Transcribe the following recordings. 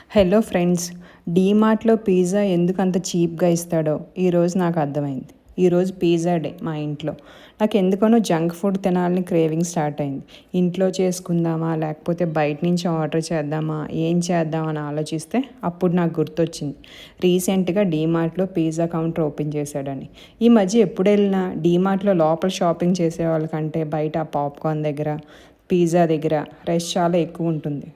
Hello friends, డీమార్ట్లో pizza ఎందుకు అంత చీప్గా ఇస్తాడో ఈరోజు నాకు అర్థమైంది. ఈరోజు పిజ్జా డే మా ఇంట్లో. నాకు ఎందుకనో జంక్ ఫుడ్ తినాలని క్రేవింగ్ స్టార్ట్ అయింది. ఇంట్లో చేసుకుందామా లేకపోతే బయట నుంచి ఆర్డర్ చేద్దామా ఏం చేద్దామని ఆలోచిస్తే అప్పుడు నాకు గుర్తొచ్చింది, రీసెంట్గా డీమార్ట్లో పిజ్జా కౌంటర్ ఓపెన్ చేశాడని. ఈ మధ్య ఎప్పుడు వెళ్ళినా డీమార్ట్లో లోపల షాపింగ్ చేసే వాళ్ళకంటే బయట పాప్కార్న్ దగ్గర, పిజ్జా దగ్గర రష్ చాలా ఎక్కువ ఉంటుంది.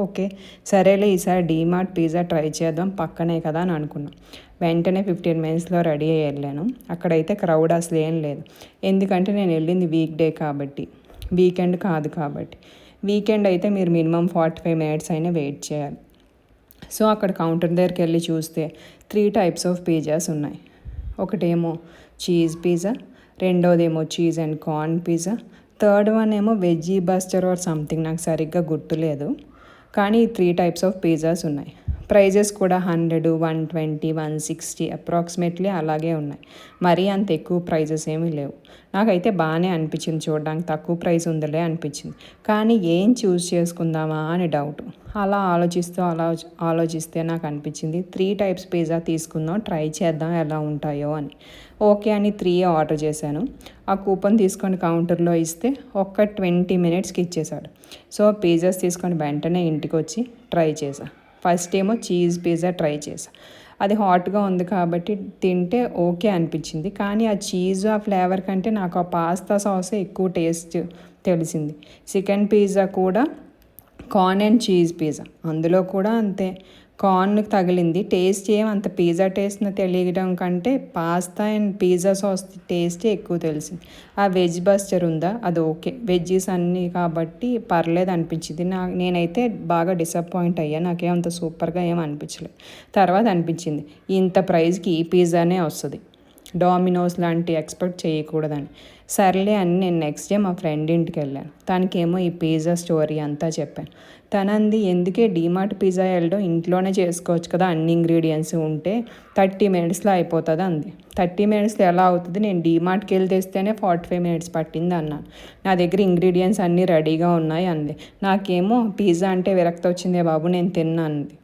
ఓకే, సరేలే ఈసారి డీమార్ట్ పిజ్జా ట్రై చేద్దాం, పక్కనే కదా అని అనుకున్నాం. వెంటనే 15 మినిట్స్లో రెడీ అయ్యి వెళ్ళాను. అక్కడైతే క్రౌడ్ అసలు ఏం లేదు. ఎందుకంటే నేను వెళ్ళింది వీక్ డే కాబట్టి, వీకెండ్ కాదు కాబట్టి. వీకెండ్ అయితే మీరు మినిమం 45 మినిట్స్ అయినా వెయిట్ చేయాలి. సో అక్కడ కౌంటర్ దగ్గరికి వెళ్ళి చూస్తే 3 టైప్స్ ఆఫ్ పిజ్జాస్ ఉన్నాయి. ఒకటేమో చీజ్ పిజ్జా, రెండోదేమో cheese and corn pizza, third one ఏమో వెజ్జీ బస్టర్ ఆర్ సంథింగ్, నాకు సరిగ్గా గుర్తులేదు. కానీ 3 టైప్స్ ఆఫ్ పిజ్జాస్ ఉన్నాయి. ప్రైజెస్ కూడా 100, 120, 160 అప్రాక్సిమేట్లీ అలాగే ఉన్నాయి. మరీ అంత ఎక్కువ ప్రైజెస్ ఏమీ లేవు. నాకైతే బాగానే అనిపించింది, చూడడానికి తక్కువ ప్రైస్ ఉందిలే అనిపించింది. కానీ ఏం చూస్ చేసుకుందామా అని డౌట్. అలా ఆలోచిస్తే నాకు అనిపించింది 3 టైప్స్ పిజ్జా తీసుకుందాం, ట్రై చేద్దాం ఎలా ఉంటాయో అని. ఓకే అని 3 ఆర్డర్ చేశాను. ఆ కూపన్ తీసుకొని కౌంటర్లో ఇస్తే ఒక్క 20 మినిట్స్కి ఇచ్చేశాడు. సో పిజ్జాస్ తీసుకొని వెంటనే ఇంటికి వచ్చి ట్రై చేశా. ఫస్ట్ ఏమో చీజ్ పిజ్జా ట్రై చేశా. అది హాట్గా ఉంది కాబట్టి తింటే ఓకే అనిపించింది. కానీ ఆ చీజ్ ఆ ఫ్లేవర్ కంటే నాకు ఆ పాస్తా సాసే ఎక్కువ టేస్ట్ తెలిసింది. సెకండ్ పిజ్జా కూడా కార్న్ అండ్ చీజ్ పిజ్జా, అందులో కూడా అంతే, కార్న్ తగిలింది. టేస్ట్ అంత పిజ్జా టేస్ట్ని తెలియడం కంటే పాస్తా అండ్ పిజ్జా సాస్ టేస్టే ఎక్కువ తెలిసింది. ఆ వెజ్ బస్టర్ ఉందా, అది ఓకే, వెజ్జీస్ అన్నీ కాబట్టి పర్లేదు అనిపించింది. నేనైతే బాగా డిసప్పాయింట్ అయ్యా, నాకేమంత సూపర్గా ఏం అనిపించలేదు. తర్వాత అనిపించింది ఇంత ప్రైస్కి ఈ పిజ్జానే వస్తుంది, డామినోస్ లాంటి ఎక్స్పెక్ట్ చేయకూడదని. సర్లే అని నేను నెక్స్ట్ డే మా ఫ్రెండ్ ఇంటికి వెళ్ళాను. తనకేమో ఈ పిజ్జా స్టోరీ అంతా చెప్పాను. తనంది, ఎందుకే డీమార్ట్ పిజ్జా వెళ్ళడం, ఇంట్లోనే చేసుకోవచ్చు కదా, అన్ని ఇంగ్రీడియంట్స్ ఉంటే 30 మినిట్స్లో అయిపోతుంది అంది. 30 మినిట్స్లో ఎలా అవుతుంది, నేను డీమార్ట్కి వెళ్ళి తెస్తేనే 45 మినిట్స్ పట్టింది అన్నాను. నా దగ్గర ఇంగ్రీడియంట్స్ అన్నీ రెడీగా ఉన్నాయి అంది. నాకేమో పిజ్జా అంటే విరక్తి వచ్చిందే బాబు, నేను తిన్నాను అంది.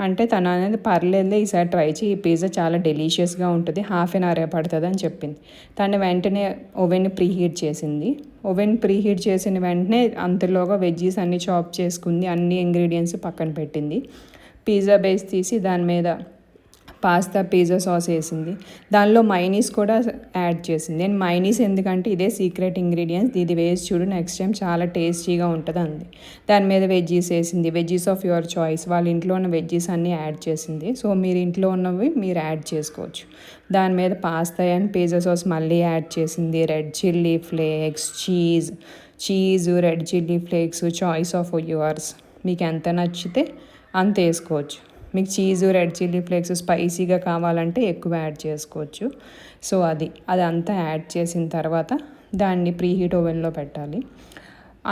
అంటే తను అనేది పర్లేదులే ఈసారి ట్రై చేయి, ఈ పిజ్జా చాలా డెలీషియస్గా ఉంటుంది, హాఫ్ అన్ అవరే పడుతుంది అని చెప్పింది. తను వెంటనే ఓవెన్ ప్రీహీట్ చేసింది. ఓవెన్ ప్రీహీట్ చేసిన వెంటనే అంతలోగా వెజ్జీస్ అన్నీ చాప్ చేసుకుంది, అన్ని ఇంగ్రీడియంట్స్ పక్కన పెట్టింది. పిజ్జా బేస్ తీసి దాని మీద పాస్తా పిజ్జా సాస్ వేసింది. దానిలో మైనీస్ కూడా యాడ్ చేసింది. నేను మైనీస్ ఎందుకంటే ఇదే సీక్రెట్ ఇంగ్రీడియంట్స్, ఇది వేసి చూడు నెక్స్ట్ టైం చాలా టేస్టీగా ఉంటుంది అంది. దాని మీద వెజ్జీస్ వేసింది, వెజ్జీస్ ఆఫ్ యువర్ చాయిస్, వాళ్ళ ఇంట్లో ఉన్న వెజ్జీస్ అన్నీ యాడ్ చేసింది. సో మీరు ఇంట్లో ఉన్నవి మీరు యాడ్ చేసుకోవచ్చు. దాని మీద పాస్తా అండ్ పిజ్జా సాస్ మళ్ళీ యాడ్ చేసింది. Red chilli flakes, cheese, red chilli flakes choice of yours, మీకు ఎంత నచ్చితే అంత వేసుకోవచ్చు. మీకు చీజు, రెడ్ చిల్లీ ఫ్లేక్స్ స్పైసీగా కావాలంటే ఎక్కువ యాడ్ చేసుకోవచ్చు. సో అదంతా యాడ్ చేసిన తర్వాత దాన్ని ప్రీహీట్ ఓవెన్లో పెట్టాలి.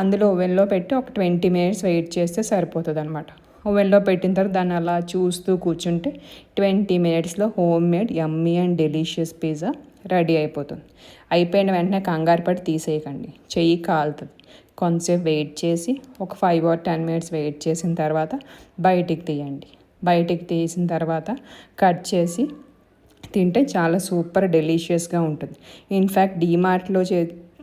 అందులో ఓవెన్లో పెట్టి ఒక 20 మినిట్స్ వెయిట్ చేస్తే సరిపోతుంది అనమాట. ఓవెన్లో పెట్టిన తర్వాత దాన్ని అలా చూస్తూ కూర్చుంటే 20 మినిట్స్లో home made yummy and delicious pizza ready అయిపోతుంది. అయిపోయిన వెంటనే కంగారు పడి తీసేయకండి, చెయ్యి కాలుతుంది. కొంతసేపు వెయిట్ చేసి ఒక 5 or 10 మినిట్స్ వెయిట్ చేసిన తర్వాత బయటికి తీయండి. బయటికి తీసిన తర్వాత కట్ చేసి తింటే చాలా సూపర్ డెలీషియస్గా ఉంటుంది. ఇన్ఫ్యాక్ట్ డీమార్ట్లో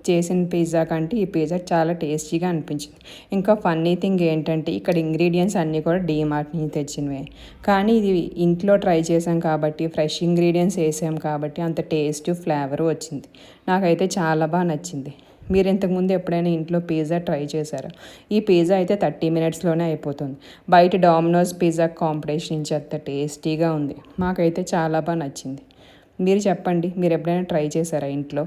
చేసిన పిజ్జా కంటే ఈ పిజ్జా చాలా టేస్టీగా అనిపించింది. ఇంకా ఫన్నీ థింగ్ ఏంటంటే ఇక్కడ ఇంగ్రీడియంట్స్ అన్నీ కూడా డీమార్ట్ నుంచి తెచ్చినవే. కానీ ఇది ఇంట్లో ట్రై చేసాం కాబట్టి, ఫ్రెష్ ఇంగ్రీడియంట్స్ వేసాం కాబట్టి అంత టేస్ట్ ఫ్లేవర్ వచ్చింది. నాకైతే చాలా బాగా నచ్చింది. మీరు ఇంతకుముందు ఎప్పుడైనా ఇంట్లో పిజ్జా ట్రై చేశారా? ఈ పిజ్జా అయితే 30 మినిట్స్లోనే అయిపోతుంది. బయట డామినోస్ పిజ్జా కాంపిటీషన్ నుంచి అంత టేస్టీగా ఉంది. మాకైతే చాలా బాగా నచ్చింది. మీరు చెప్పండి, మీరు ఎప్పుడైనా ట్రై చేశారా ఇంట్లో?